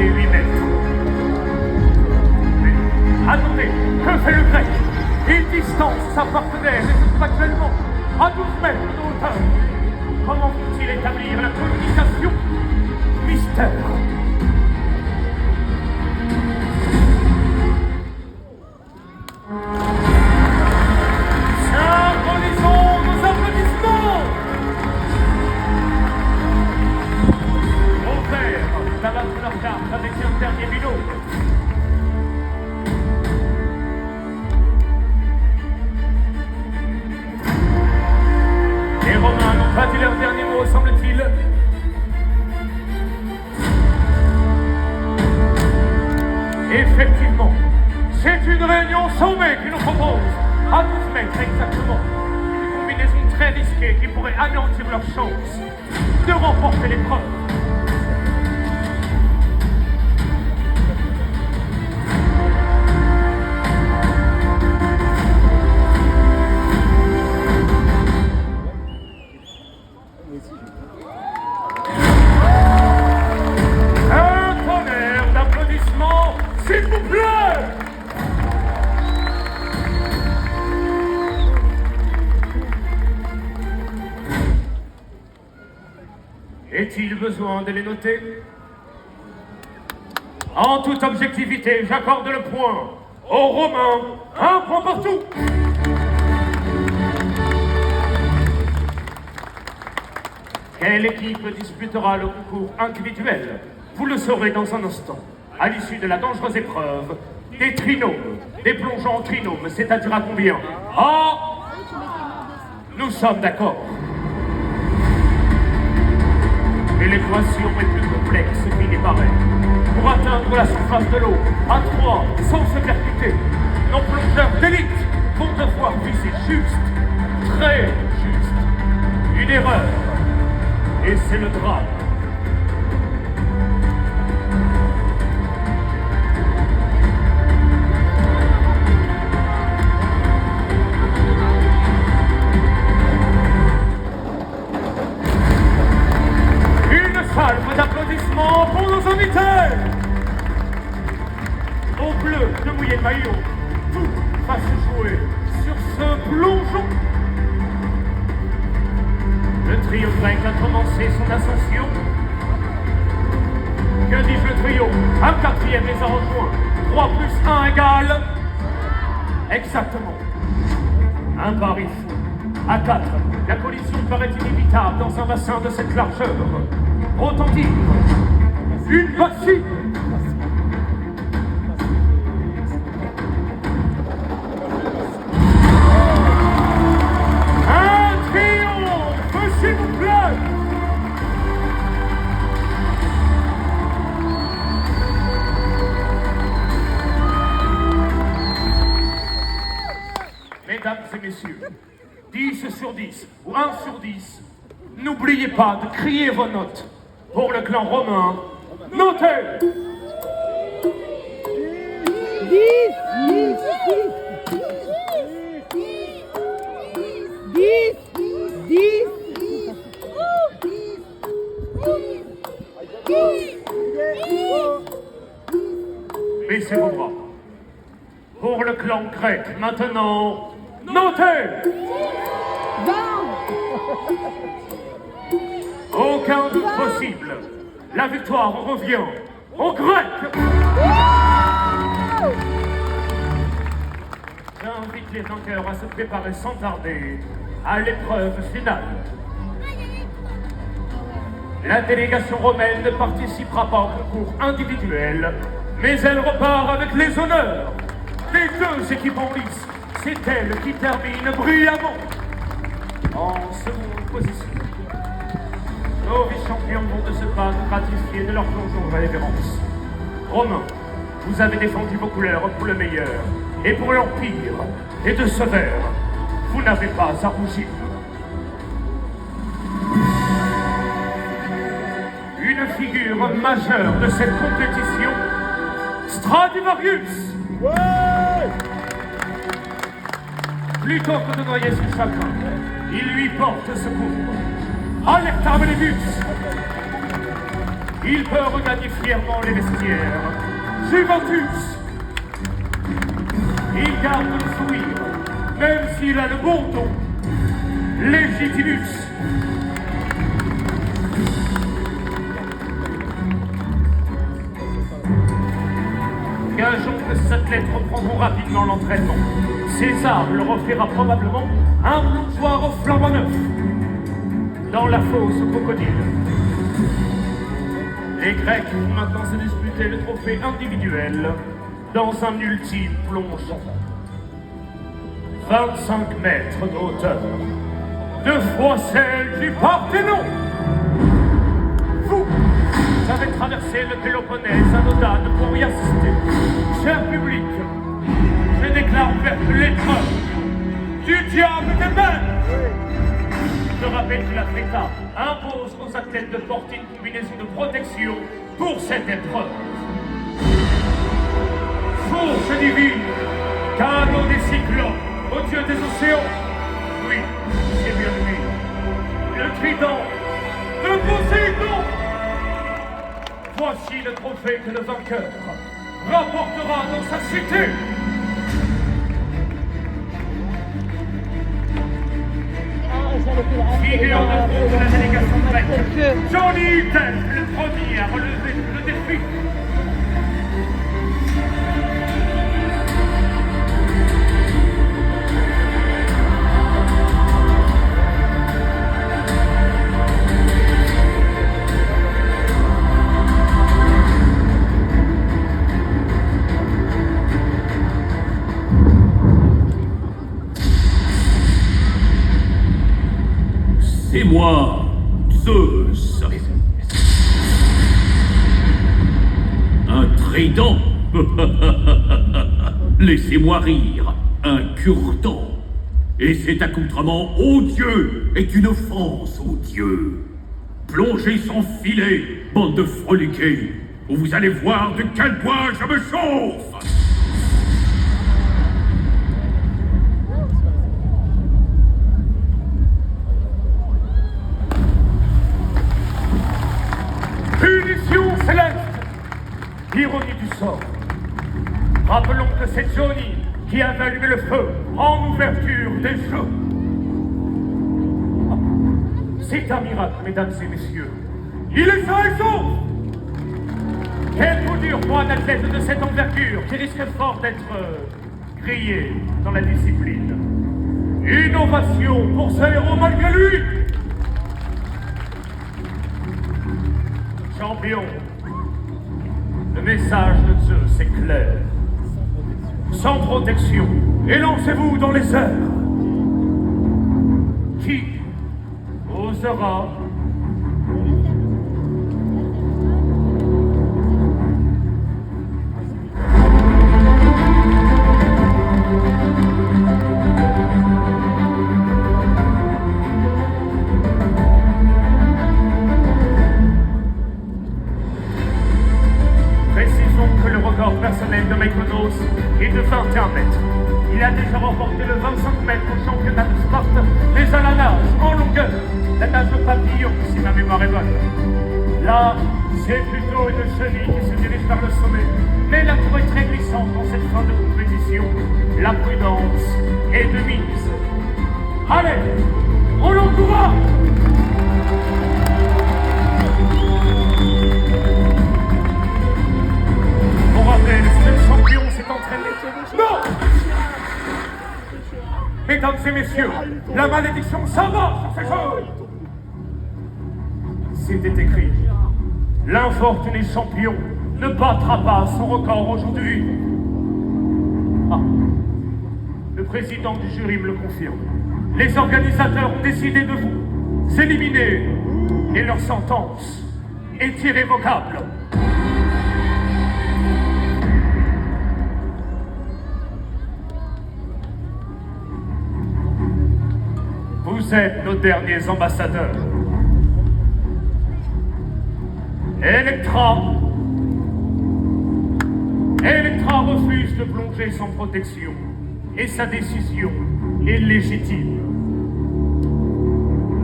des 8 mètres. Mais attendez, que fait le grec? Il distance sa partenaire et se trouve actuellement à 12 mètres de hauteur. Comment faut-il établir la communication? Mystère. Synchronisons nos applaudissements. Robert, ça va pour leur carte avec un dernier minot. Les Romains n'ont pas dit leur dernier mot, semble-t-il. Effectivement, c'est une réunion sommet qui nous propose, à 12 mètres exactement, une combinaison très risquée qui pourrait anéantir leurs chances de remporter l'épreuve. Un tonnerre d'applaudissements, s'il vous plaît! Est-il besoin de les noter? En toute objectivité, j'accorde le point aux Romains, un point partout. Quelle équipe disputera le concours individuel? Vous le saurez dans un instant, à l'issue de la dangereuse épreuve des trinômes, des plongeons en trinômes, c'est-à-dire à combien? Ah, nous sommes d'accord. Mais l'équation est plus complexe qu'il n'est pareil. Pour atteindre la surface de l'eau, à 3, sans se percuter, nos plongeurs d'élite vont devoir viser juste, très juste. Une erreur, et c'est le drame. Salve d'applaudissements pour nos invités! Au bleu de mouiller le maillot, tout va se jouer sur ce plongeon. Le trio grec a commencé son ascension. Que dis-je le trio? Un quatrième les a rejoints. 3 plus 1 égale... Exactement. Un pari fou. À 4, la collision paraît inévitable dans un bassin de cette largeur. Autant dire, une bassine. Un triomphe, s'il vous plaît. Mesdames et messieurs, 10 sur 10 ou 1 sur 10, n'oubliez pas de crier vos notes. Pour le clan romain, notez! 10, 10, 10, 10, 10. Baissez vos bras. Pour le clan grec, maintenant, notez! 20. Aucun doute possible. La victoire revient aux Grecs. J'invite les vainqueurs à se préparer sans tarder à l'épreuve finale. La délégation romaine ne participera pas au concours individuel, mais elle repart avec les honneurs des 2 équipes en lice. C'est elle qui termine brillamment en seconde position. Nos vice-champions vont de ce pas nous gratifier de leur plongeon de révérence. Romains, vous avez défendu vos couleurs pour le meilleur et pour l'Empire. Et de ce verre, vous n'avez pas à rougir. Une figure majeure de cette compétition, Stradivarius. Ouais. Plutôt que de noyer son chagrin, il lui porte secours. Alerta Benedus. il peut regagner fièrement les vestiaires. Juventus, il garde le sourire, même s'il a le bon ton. Légitimus, gageons que ces athlètes reprendront rapidement l'entraînement. César leur offrira probablement un blousoir au flambant neuf dans la fosse aux crocodiles. Les Grecs vont maintenant se disputer le trophée individuel dans un ultime plongeon. 25 mètres de hauteur, 2 fois celle du Parthénon. Vous avez traversé le Péloponnèse à Dodane pour y assister. Cher public, je déclare ouverte l'épreuve du diable des mers. Je rappelle que la FETA impose aux athlètes de porter une combinaison de protection pour cette épreuve. Source divine, cadeau des cyclopes, au dieu des océans. Oui, c'est bien lui. Le trident de Poséidon. Voici le trophée que le vainqueur rapportera dans sa cité. Figure de proue de la délégation grecque, Johnny Utell, le premier à relever le défi. C'est moi, Zeus. Un trident. Laissez-moi rire. Un cure-dent. Et cet accoutrement odieux est une offense aux dieux. Plongez sans filet, bande de froliqués, ou vous allez voir de quel bois je me chauffe. Punition céleste! Ironie du sort. Rappelons que c'est Johnny qui avait allumé le feu en ouverture des jeux. Ah, c'est un miracle, mesdames et messieurs. Il est sain et sauf! Quel coup dur pour un athlète de cette envergure qui risque fort d'être grillé dans la discipline. Une ovation pour ce héros malgré lui! Champion, le message de Zeus est clair. Sans protection, et lancez-vous dans les airs. Qui osera personnel de Mykonos est de 21 mètres. Il a déjà remporté le 25 mètres au championnat de Sparte, mais à la nage, en longueur, la nage au papillon, si ma mémoire est bonne. Là, c'est plutôt une chenille qui se dirige vers le sommet, mais la tour est très glissante dans cette fin de compétition. La prudence est de mise. Allez, on l'encourage! Pour rappel, ce champion s'est entraîné. Non! Mesdames et messieurs, la malédiction s'abat sur ces jeux! C'était écrit. L'infortuné champion ne battra pas son record aujourd'hui. Ah. Le président du jury me le confirme. Les organisateurs ont décidé de vous éliminer et leur sentence est irrévocable. Vous êtes nos derniers ambassadeurs. Electra refuse de plonger sans protection et sa décision est légitime.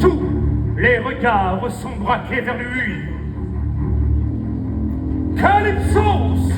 Tous les regards sont braqués vers lui. Calypsos.